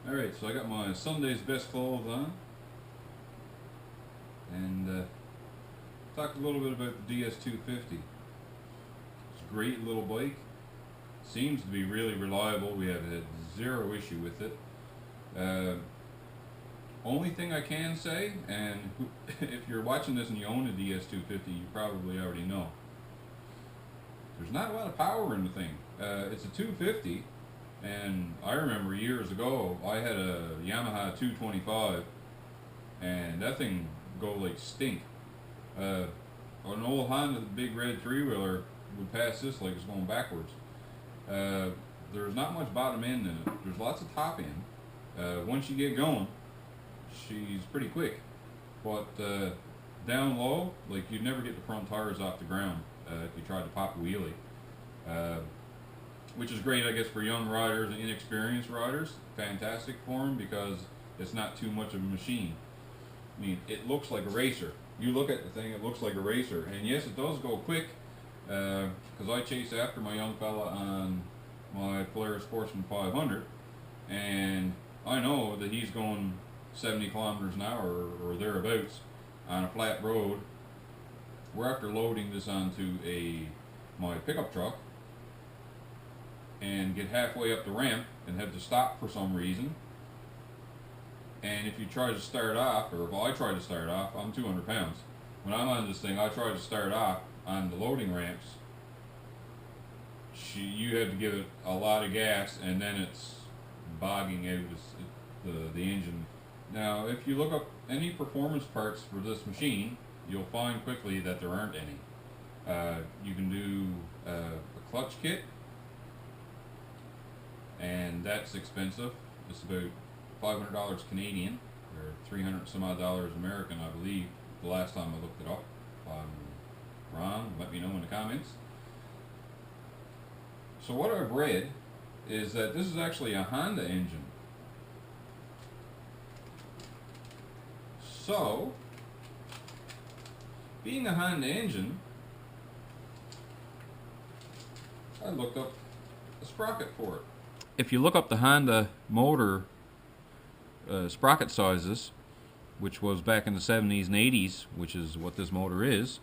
Alright, so I got my Sunday's best clothes on, and talked a little bit about the DS250. It's a great little bike, seems to be really reliable. We have had zero issue with it. Only thing I can say, and if you're watching this and you own a DS250, you probably already know, there's not a lot of power in the thing. It's a 250, and I remember years ago I had a Yamaha 225, and that thing go like stink. An old Honda, the big red three-wheeler, would pass this like it's going backwards. There's not much bottom end in it. There's lots of top end. Once you get going, she's pretty quick, but down low, like, you'd never get the front tires off the ground if you tried to pop a wheelie, which is great, I guess, for young riders and inexperienced riders. Fantastic for them because it's not too much of a machine. I mean, it looks like a racer. You look at the thing, it looks like a racer, and yes, it does go quick, because I chase after my young fella on my Polaris Sportsman 500, and I know that he's going 70 kilometers an hour or thereabouts on a flat road. We're after loading this onto my pickup truck and get halfway up the ramp and have to stop for some reason. And if you try to start off, or if I try to start off, I'm 200 pounds. When I'm on this thing, I try to start off on the loading ramps. You have to give it a lot of gas, and then it's bogging out the engine. Now, if you look up any performance parts for this machine, you'll find quickly that there aren't any. You can do a clutch kit, and that's expensive. It's about $500 Canadian, or 300 some odd dollars American, I believe, the last time I looked it up. If I'm wrong, let me know in the comments. So what I've read is that this is actually a Honda engine. So, being a Honda engine, I looked up a sprocket for it. If you look up the Honda motor sprocket sizes, which was back in the 70s and 80s, which is what this motor is,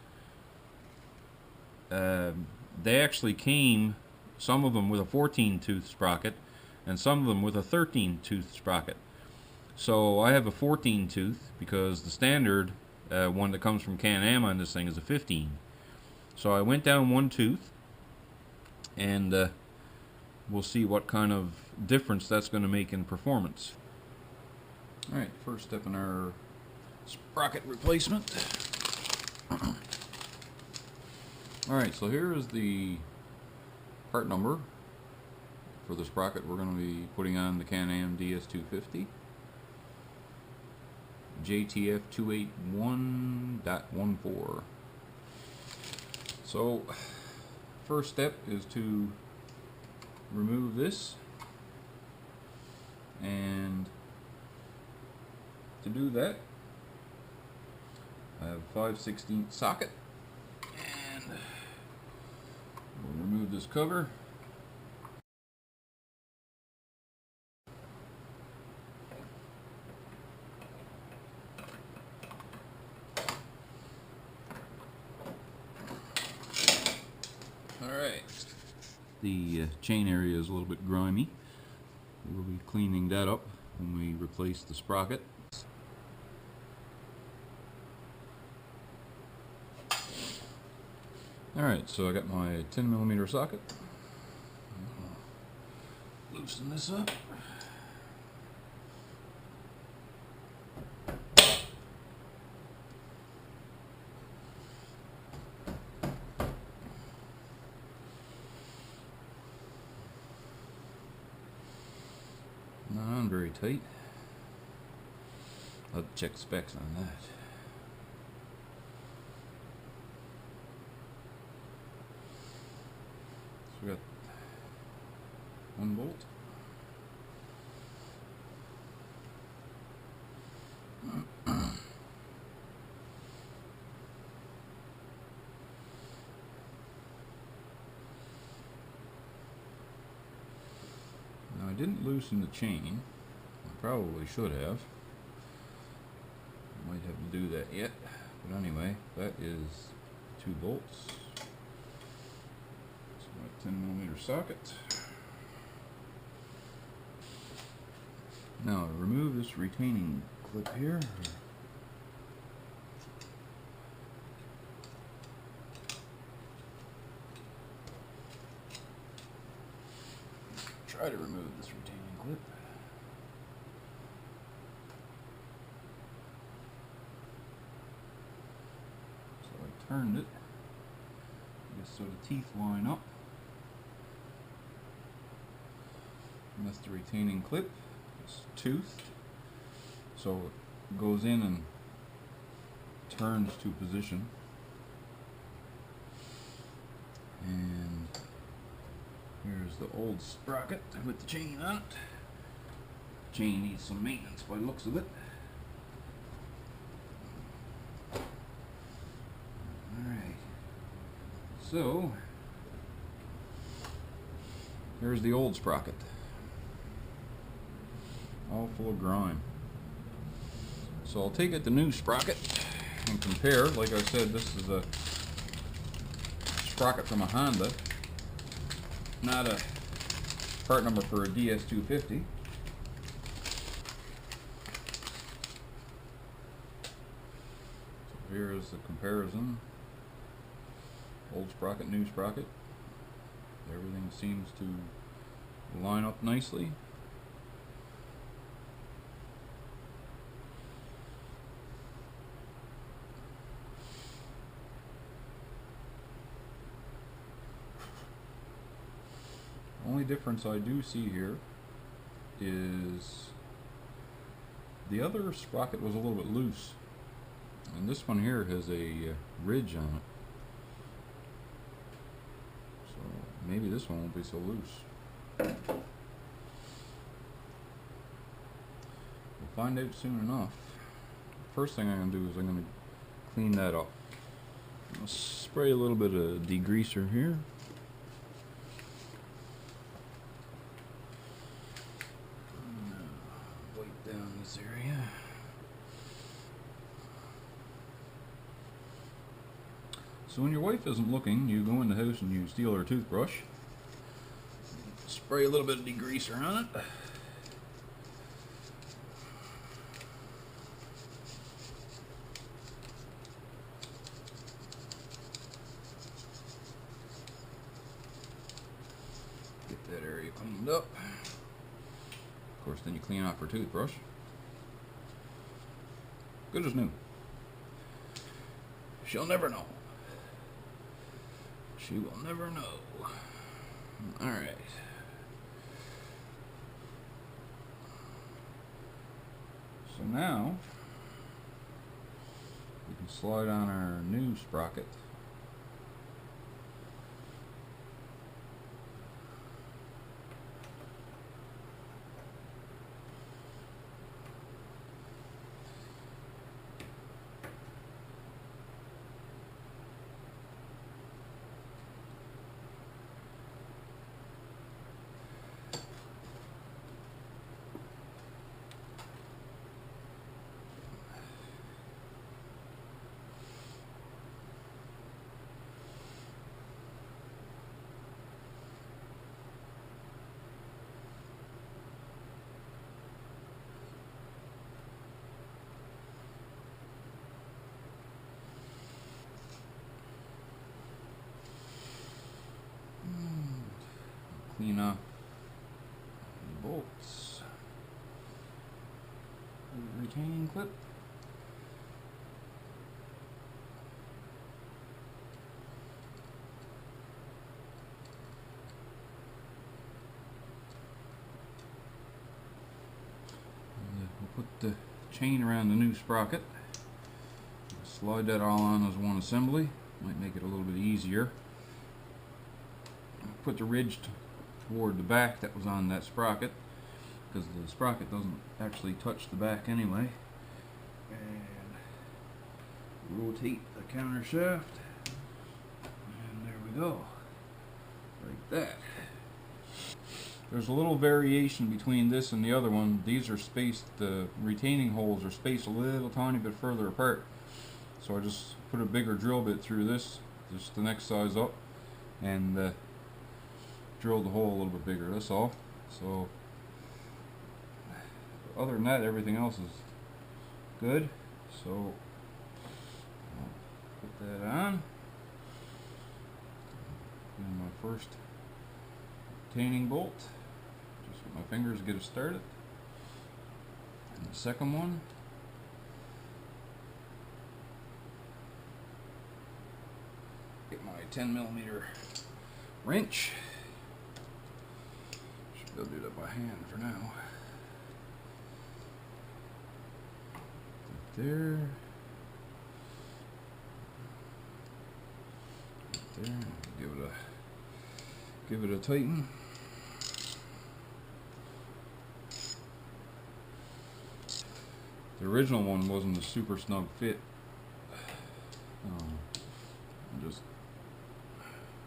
they actually came, some of them with a 14-tooth sprocket, and some of them with a 13-tooth sprocket. So I have a 14-tooth because the standard one that comes from CanAm on this thing is a 15. So I went down one tooth, and we'll see what kind of difference that's going to make in performance. Alright, first step in our sprocket replacement. Alright, so here is the part number for the sprocket we're going to be putting on the CanAm DS250. JTF 281.14. So, first step is to remove this, and to do that, I have a 5/16 socket, and we'll remove this cover. Alright, the chain area is a little bit grimy. We'll be cleaning that up when we replace the sprocket. Alright, so I got my 10mm socket. Loosen this up. Not very tight. I'll check specs on that. So we got one bolt. Now I didn't loosen the chain. I probably should have. Might have to do that yet. But anyway, that is 2 bolts. So a 10mm socket. Now remove this retaining clip here. Try to remove this retaining clip. So I turned it, just so the teeth line up. And that's the retaining clip. It's toothed, so it goes in and turns to position. And here's the old sprocket with the chain on it. Chain needs some maintenance by the looks of it. Alright, so here's the old sprocket, all full of grime. So I'll take it the new sprocket and compare. Like I said, this is a sprocket from a Honda, not a part number for a DS250. So here is the comparison. Old sprocket, new sprocket. Everything seems to line up nicely. Only difference I do see here is the other sprocket was a little bit loose, and this one here has a ridge on it. So maybe this one won't be so loose. We'll find out soon enough. First thing I'm going to do is I'm going to clean that up. I'll spray a little bit of degreaser here. Down this area. So when your wife isn't looking, you go in the house and you steal her toothbrush, spray a little bit of degreaser on it. Get that area cleaned up. Of course, then you clean off her toothbrush. Good as new. She'll never know. She will never know. Alright. So now, we can slide on our new sprocket. Clean up the bolts, retaining clip. And we'll put the chain around the new sprocket. Slide that all on as one assembly. Might make it a little bit easier. Put the ridge toward the back that was on that sprocket, because the sprocket doesn't actually touch the back anyway. And rotate the counter shaft, and there we go, like that. There's a little variation between this and the other one. These are spaced, the retaining holes are spaced a little tiny bit further apart. So I just put a bigger drill bit through this, just the next size up, and drilled the hole a little bit bigger, that's all. So other than that, everything else is good. So I'll put that on. And my first retaining bolt, just with my fingers get it started. And the second one. Get my 10mm wrench. Should be able to do that by hand for now. Right there. Right there. Give it a tighten. The original one wasn't a super snug fit. Just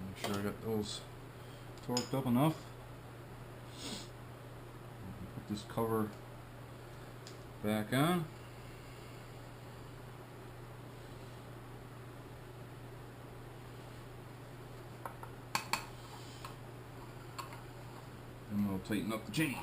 make sure I got those torqued up enough. Put this cover back on. And we'll tighten up the chain.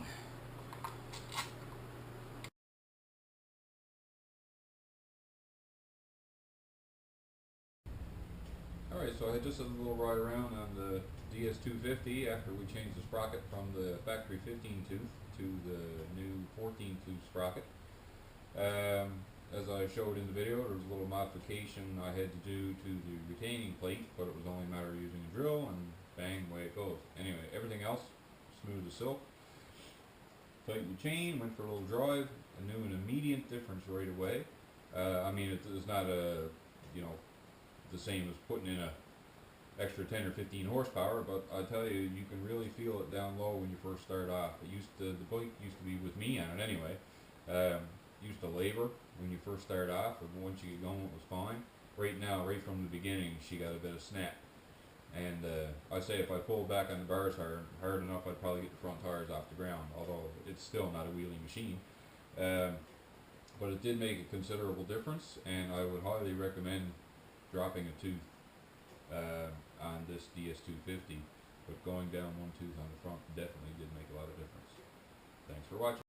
Alright, so I just did a little ride around on the DS250 after we changed the sprocket from the factory 15 tooth to the new 14 tooth sprocket. As I showed in the video, there was a little modification I had to do to the retaining plate, but it was only a matter of using a drill and bang, away it goes. Anyway, everything else smooth as silk. Tightened the chain, went for a little drive, and knew an immediate difference right away. I mean, it's not a, the same as putting in a extra 10 or 15 horsepower, but I tell you, you can really feel it down low when you first start off. The bike used to be with me on it anyway. Used to labor when you first start off, but once you get going, it was fine. Right now, right from the beginning, she got a bit of snap. And I say if I pulled back on the bars hard enough, I'd probably get the front tires off the ground, although it's still not a wheeling machine. But it did make a considerable difference, and I would highly recommend dropping a tooth on this DS250, but going down one tooth on the front definitely did make a lot of difference. Thanks for watching.